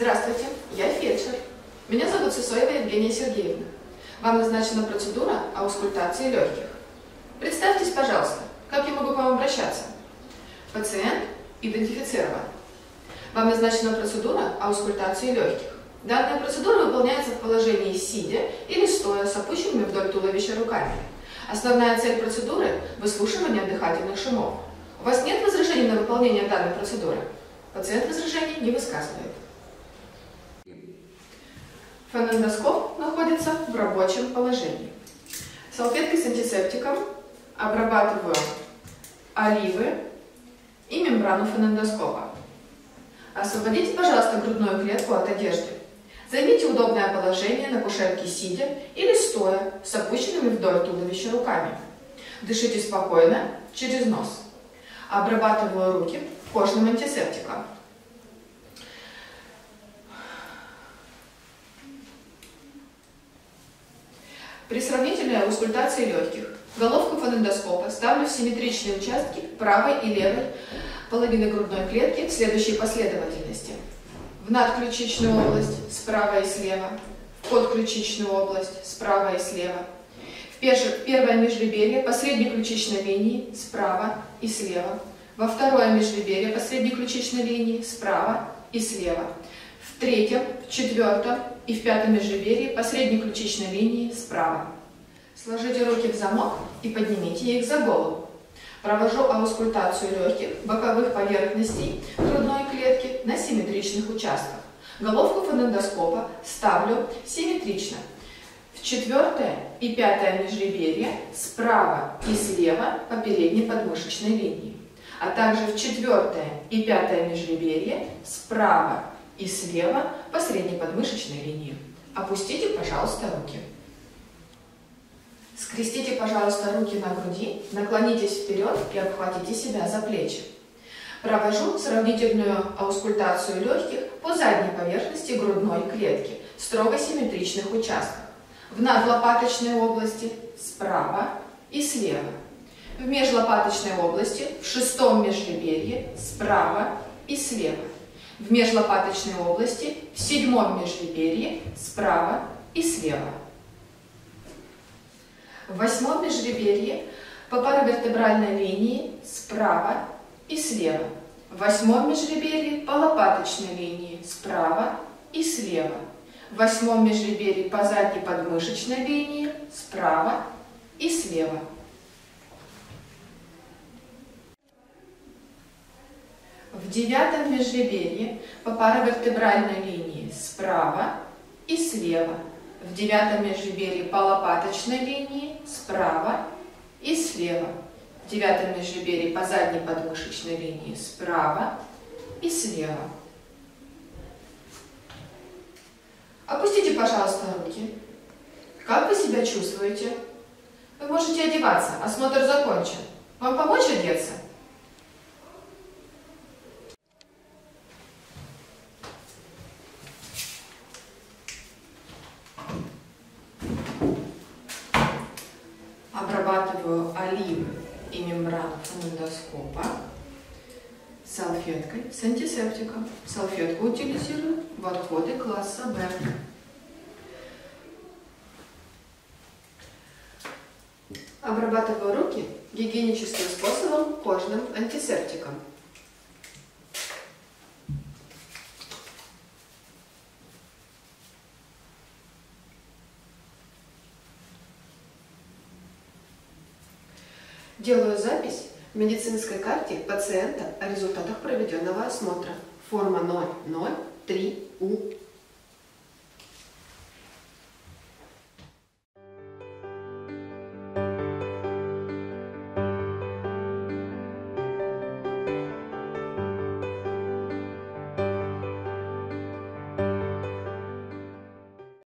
Здравствуйте, я фельдшер. Меня зовут Сысоева Евгения Сергеевна. Вам назначена процедура аускультации легких. Представьтесь, пожалуйста, как я могу к вам обращаться? Пациент идентифицирован. Вам назначена процедура аускультации легких. Данная процедура выполняется в положении сидя или стоя с опущенными вдоль туловища руками. Основная цель процедуры – выслушивание дыхательных шумов. У вас нет возражений на выполнение данной процедуры? Пациент возражений не высказывает. Фонендоскоп находится в рабочем положении. Салфеткой с антисептиком обрабатываю оливы и мембрану фонендоскопа. Освободите, пожалуйста, грудную клетку от одежды. Займите удобное положение на кушетке сидя или стоя с опущенными вдоль туловища руками. Дышите спокойно через нос. Обрабатываю руки кожным антисептиком. При сравнительной аускультации легких головку фонендоскопа ставлю в симметричные участки правой и левой половины грудной клетки в следующей последовательности. В надключичную область справа и слева, в подключичную область справа и слева, в первое межреберье по средней ключичной линии справа и слева, во второе межреберье по средней ключичной линии справа и слева, в третьем, в четвертом и в пятом межреберье по средней ключичной линии справа. Сложите руки в замок и поднимите их за голову. Провожу аускультацию легких, боковых поверхностей грудной клетки на симметричных участках. Головку фонендоскопа ставлю симметрично в четвертое и пятое межреберье справа и слева по передней подмышечной линии, а также в четвертое и пятое межреберье справа и слева по средней подмышечной линии. Опустите, пожалуйста, руки. Скрестите, пожалуйста, руки на груди, наклонитесь вперед и обхватите себя за плечи. Провожу сравнительную аускультацию легких по задней поверхности грудной клетки в строго симметричных участках. В надлопаточной области справа и слева. В межлопаточной области в шестом межреберье справа и слева. В межлопаточной области в седьмом межреберье справа и слева. В восьмом межреберье по паравертебральной линии справа и слева. В восьмом межреберье по лопаточной линии справа и слева. В восьмом межреберье по задней подмышечной линии справа и слева. В девятом межреберье по паравертебральной линии справа и слева. В девятом межреберье по лопаточной линии справа и слева. В девятом межреберье по задней подмышечной линии справа и слева. Опустите, пожалуйста, руки. Как вы себя чувствуете? Вы можете одеваться. Осмотр закончен. Вам помочь одеться? Обрабатываю оливы и мембрану фонендоскопа салфеткой с антисептиком. Салфетку утилизирую в отходы класса Б. Обрабатываю руки гигиеническим способом кожным антисептиком. Делаю запись в медицинской карте пациента о результатах проведенного осмотра. Форма 003У.